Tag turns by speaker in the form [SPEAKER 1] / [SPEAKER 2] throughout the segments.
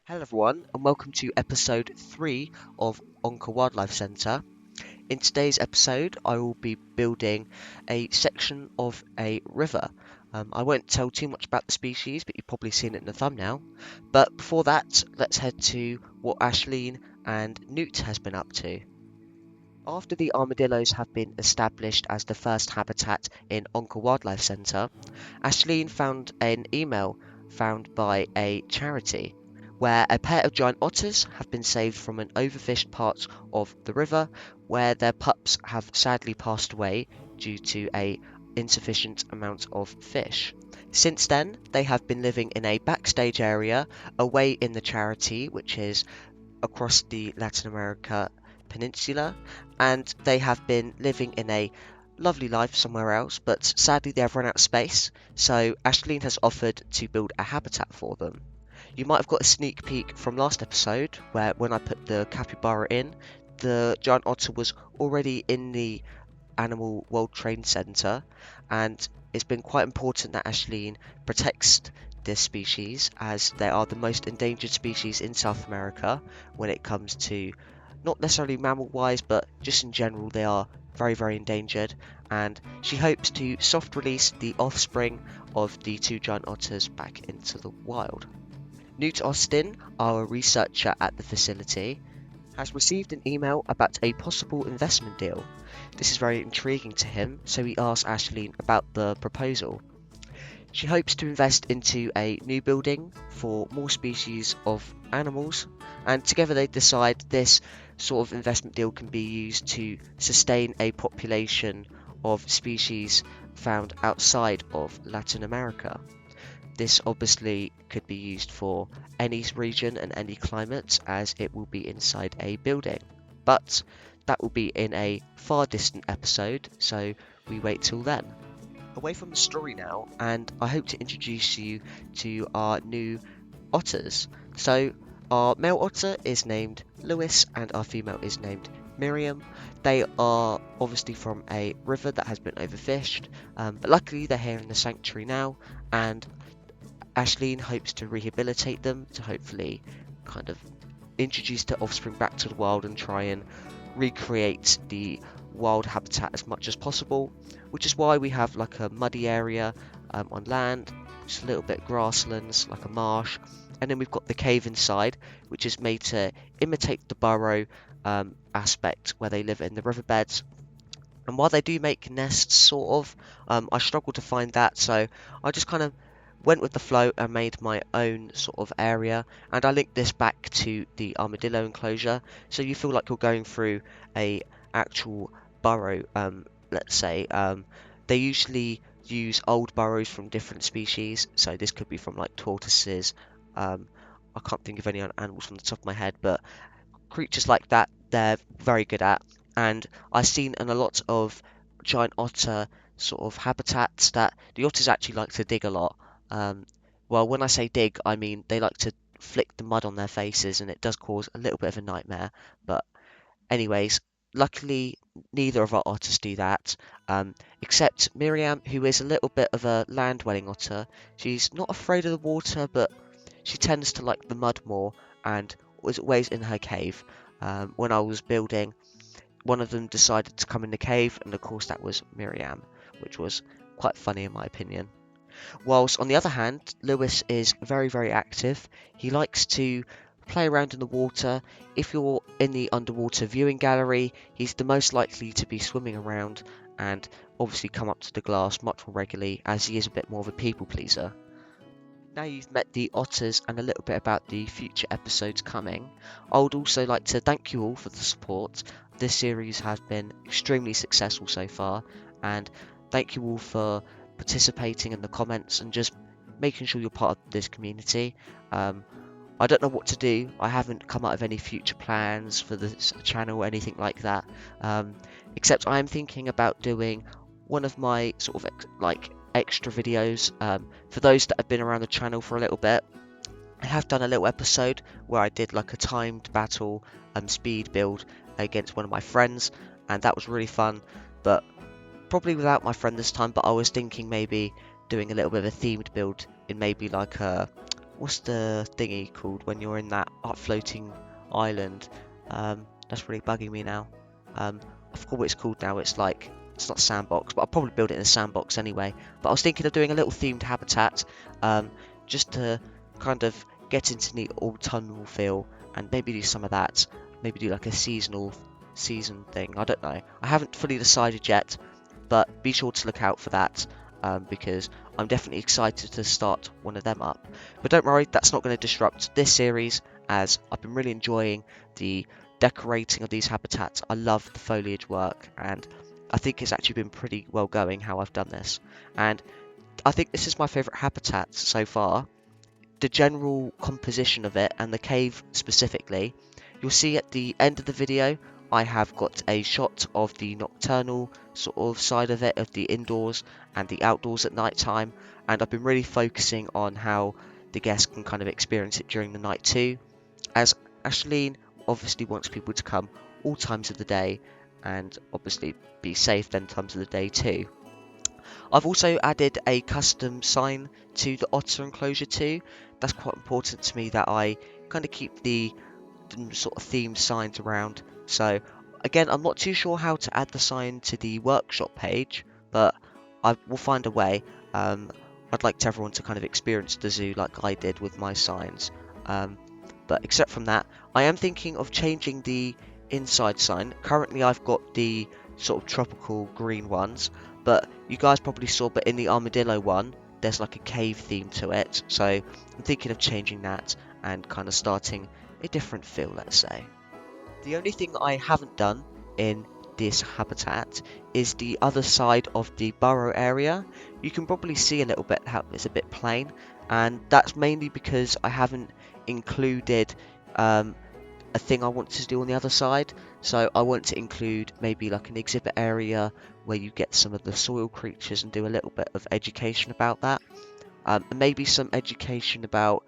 [SPEAKER 1] Hello everyone and welcome to episode 3 of Onca Wildlife Centre. In today's episode I will be building a section of a river. I won't tell too much about the species, but you've probably seen it in the thumbnail. But before that, let's head to what Ashlynn and Newt has been up to. After the armadillos have been established as the first habitat in Onca Wildlife Centre, Ashlynn found an email found by a charity where a pair of giant otters have been saved from an overfished part of the river where their pups have sadly passed away due to a insufficient amount of fish. Since then, they have been living in a backstage area away in the charity, which is across the Latin America peninsula, and they have been living in a lovely life somewhere else, but sadly they have run out of space, so Ashlynn has offered to build a habitat for them. You might have got a sneak peek from last episode where when I put the capybara in, the giant otter was already in the Animal World Trade Centre, and it's been quite important that Ashlynn protects this species as they are the most endangered species in South America when it comes to not necessarily mammal wise, but just in general they are very endangered, and she hopes to soft release the offspring of the two giant otters back into the wild. Newt Austin, our researcher at the facility, has received an email about a possible investment deal. This is very intriguing to him, so he asks Ashlynn about the proposal. She hopes to invest into a new building for more species of animals, and together they decide this sort of investment deal can be used to sustain a population of species found outside of Latin America. This obviously could be used for any region and any climate as it will be inside a building. But that will be in a far distant episode, so we wait till then. Away from the story now, and I hope to introduce you to our new otters. So our male otter is named Lewis and our female is named Miriam. They are obviously from a river that has been overfished, but luckily they're here in the sanctuary now, and Ashlynn hopes to rehabilitate them to hopefully kind of introduce the offspring back to the wild and try and recreate the wild habitat as much as possible, which is why we have like a muddy area on land, just a little bit of grasslands, like a marsh, and then we've got the cave inside, which is made to imitate the burrow aspect where they live in the riverbeds. And while they do make nests, sort of, I struggle to find that, so I just kind of went with the flow and made my own sort of area, and I linked this back to the armadillo enclosure, so you feel like you're going through a actual burrow. Let's say they usually use old burrows from different species, so this could be from like tortoises. I can't think of any other animals from the top of my head, but creatures like that they're very good at, and I've seen in a lot of giant otter sort of habitats that the otters actually like to dig a lot. Well, when I say dig, I mean they like to flick the mud on their faces, and it does cause a little bit of a nightmare. But anyways, luckily neither of our otters do that, except Miriam, who is a little bit of a land-dwelling otter. She's not afraid of the water, but she tends to like the mud more, and was always in her cave. When I was building, one of them decided to come in the cave, and of course that was Miriam, which was quite funny in my opinion. Whilst on the other hand, Lewis is very active. He likes to play around in the water. If you're in the underwater viewing gallery, he's the most likely to be swimming around and obviously come up to the glass much more regularly as he is a bit more of a people pleaser. Now you've met the otters and a little bit about the future episodes coming, I would also like to thank you all for the support. This series has been extremely successful so far, and thank you all for participating in the comments and just making sure you're part of this community. I don't know what to do. I haven't come out of any future plans for this channel or anything like that, except I am thinking about doing one of my sort of like extra videos. For those that have been around the channel for a little bit, I have done a little episode where I did like a timed battle speed build against one of my friends, and that was really fun, but probably without my friend this time. But I was thinking maybe doing a little bit of a themed build in maybe like a what's the thingy called when you're in that floating island? That's really bugging me now. I forgot what it's called now. It's like, it's not sandbox, but I'll probably build it in a sandbox anyway. But I was thinking of doing a little themed habitat, um, just to kind of get into the autumnal feel and maybe do some of that. Maybe do like a season thing. I don't know. I haven't fully decided yet, but be sure to look out for that, because I'm definitely excited to start one of them up. But don't worry, that's not going to disrupt this series, as I've been really enjoying the decorating of these habitats. I love the foliage work, and I think it's actually been pretty well going how I've done this. And I think this is my favourite habitat so far. The general composition of it, and the cave specifically, you'll see at the end of the video I have got a shot of the nocturnal sort of side of it, of the indoors and the outdoors at night time, and I've been really focusing on how the guests can kind of experience it during the night too, as Ashlynn obviously wants people to come all times of the day, and obviously be safe them times of the day too. I've also added a custom sign to the otter enclosure too. That's quite important to me, that I kind of keep the sort of themed signs around. So again, I'm not too sure how to add the sign to the workshop page, but I will find a way. I'd like to everyone to kind of experience the zoo like I did with my signs. But except from that, I am thinking of changing the inside sign. Currently I've got the sort of tropical green ones, but you guys probably saw, but in the armadillo one, there's like a cave theme to it. So I'm thinking of changing that and kind of starting a different feel, let's say. The only thing I haven't done in this habitat is the other side of the burrow area. You can probably see a little bit how it's a bit plain, and that's mainly because I haven't included a thing I want to do on the other side. So I want to include maybe like an exhibit area where you get some of the soil creatures and do a little bit of education about that. And maybe some education about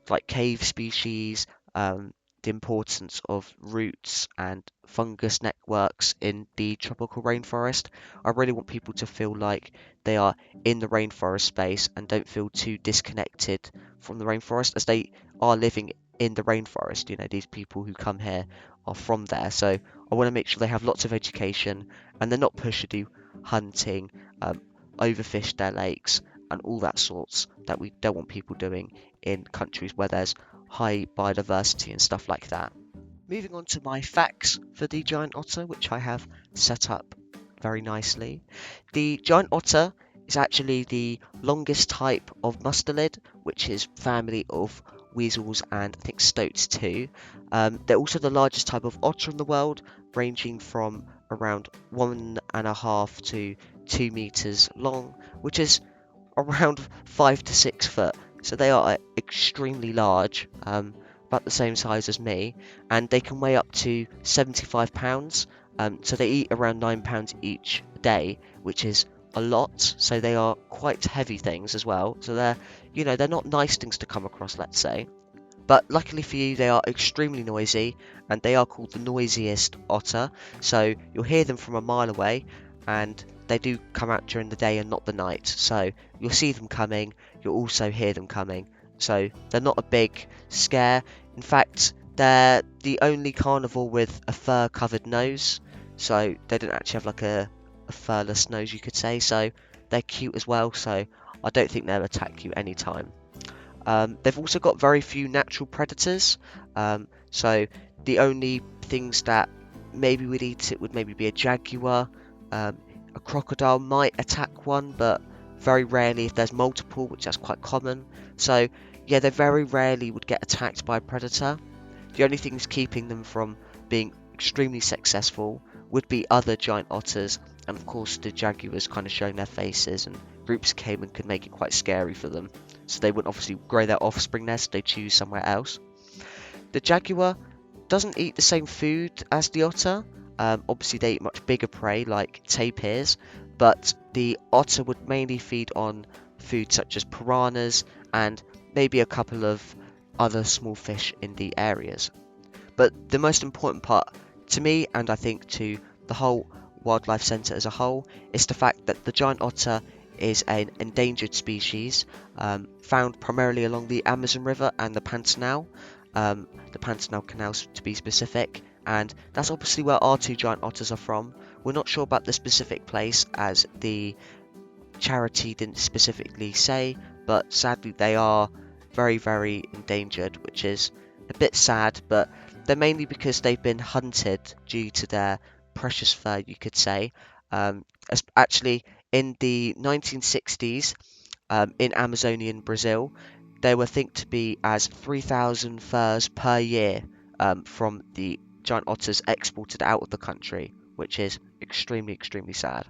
[SPEAKER 1] like cave species, the importance of roots and fungus networks in the tropical rainforest. I really want people to feel like they are in the rainforest space and don't feel too disconnected from the rainforest, as they are living in the rainforest. You know, these people who come here are from there. So I want to make sure they have lots of education and they're not pushed to do hunting, overfish their lakes, and all that sorts that we don't want people doing in countries where there's high biodiversity and stuff like that. Moving on to my facts for the giant otter, which I have set up very nicely. The giant otter is actually the longest type of mustelid, which is family of weasels and I think stoats too. They're also the largest type of otter in the world, ranging from around 1.5 to 2 meters long, which is around 5 to 6 foot. So they are extremely large, about the same size as me, and they can weigh up to 75 pounds. So they eat around 9 pounds each day, which is a lot. So they are quite heavy things as well. So they're not nice things to come across, let's say. But luckily for you, they are extremely noisy, and they are called the noisiest otter. So you'll hear them from a mile away, and they do come out during the day and not the night. So you'll see them coming, you'll also hear them coming. So they're not a big scare. In fact, they're the only carnivore with a fur-covered nose. So they don't actually have like a furless nose, you could say. So they're cute as well. So I don't think they'll attack you anytime. They've also got very few natural predators, so the only things that maybe would eat it would maybe be a jaguar. A crocodile might attack one, but very rarely if there's multiple, which that's quite common. So yeah, they very rarely would get attacked by a predator. The only things keeping them from being extremely successful would be other giant otters, and of course the jaguars kind of showing their faces, and groups came and could make it quite scary for them. So they wouldn't obviously grow their offspring there, so they choose somewhere else. The jaguar doesn't eat the same food as the otter. Obviously they eat much bigger prey like tapirs, but the otter would mainly feed on food such as piranhas and maybe a couple of other small fish in the areas. But the most important part to me, and I think to the whole wildlife centre as a whole, is the fact that the giant otter is an endangered species found primarily along the Amazon River and the Pantanal Canals to be specific, and that's obviously where our two giant otters are from. We're not sure about the specific place as the charity didn't specifically say, but sadly they are very, very endangered, which is a bit sad, but they're mainly because they've been hunted due to their precious fur, you could say. Actually, in the 1960s, in Amazonian Brazil, they were thought to be as 3,000 furs per year from the giant otters exported out of the country, which is extremely, extremely sad.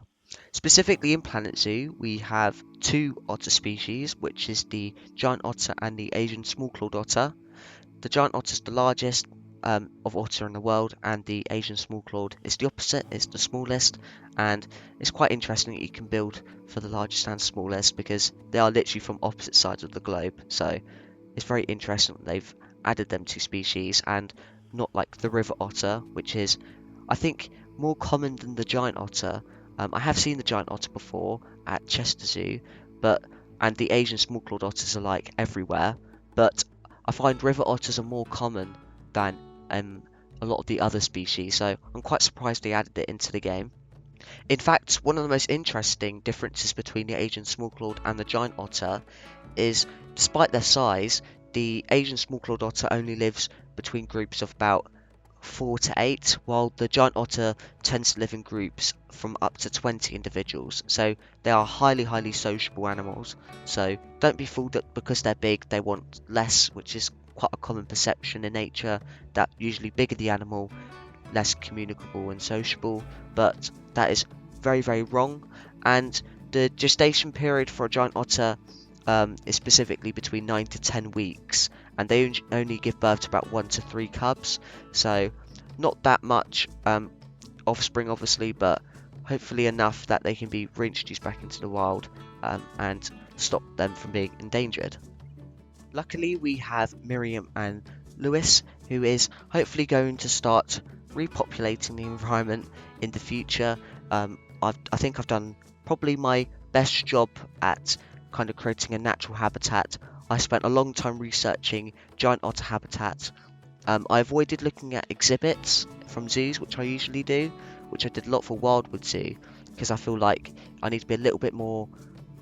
[SPEAKER 1] Specifically in Planet Zoo, we have two otter species, which is the giant otter and the Asian small-clawed otter. The giant otter is the largest of otter in the world, and the Asian small-clawed is the opposite, it's the smallest, and it's quite interesting that you can build for the largest and smallest because they are literally from opposite sides of the globe, so it's very interesting that they've added them to species and not like the river otter, which is, I think, more common than the giant otter. I have seen the giant otter before at Chester Zoo, and the Asian small-clawed otters are like everywhere, but I find river otters are more common than a lot of the other species, so I'm quite surprised they added it into the game. In fact, one of the most interesting differences between the Asian small-clawed and the giant otter is, despite their size, the Asian small-clawed otter only lives between groups of about 4 to 8, while the giant otter tends to live in groups from up to 20 individuals. So they are highly, highly sociable animals. So don't be fooled that because they're big, they want less, which is quite a common perception in nature, that usually bigger the animal, less communicable and sociable, but that is very, very wrong. And the gestation period for a giant otter is specifically between 9 to 10 weeks, and they only give birth to about 1 to 3 cubs, so not that much offspring obviously, but hopefully enough that they can be reintroduced back into the wild and stop them from being endangered. Luckily, we have Miriam and Lewis, who is hopefully going to start repopulating the environment in the future. I think I've done probably my best job at kind of creating a natural habitat. I spent a long time researching giant otter habitats. I avoided looking at exhibits from zoos, which I usually do, which I did a lot for Wildwood Zoo, because I feel like I need to be a little bit more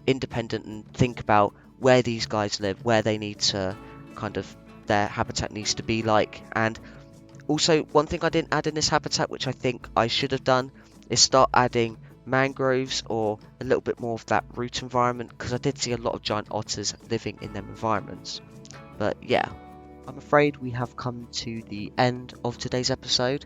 [SPEAKER 1] independent and think about where these guys live, where they need to kind of their habitat needs to be like. And also, one thing I didn't add in this habitat, which I think I should have done, is start adding mangroves or a little bit more of that root environment, because I did see a lot of giant otters living in them environments. But yeah, I'm afraid we have come to the end of today's episode.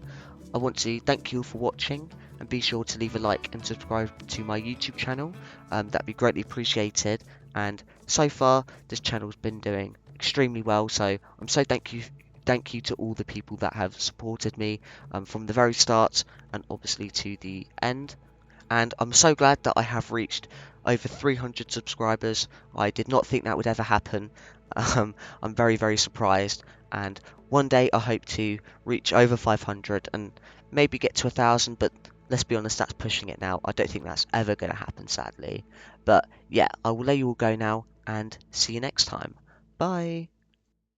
[SPEAKER 1] I want to thank you all for watching, and be sure to leave a like and subscribe to my YouTube channel. That'd be greatly appreciated. And so far, this channel's been doing extremely well, so I'm so thank you to all the people that have supported me from the very start and obviously to the end. And I'm so glad that I have reached over 300 subscribers. I did not think that would ever happen. I'm very, very surprised, and one day I hope to reach over 500 and maybe get to 1,000, but let's be honest, that's pushing it now. I don't think that's ever going to happen, sadly. But yeah, I will let you all go now, and see you next time. Bye!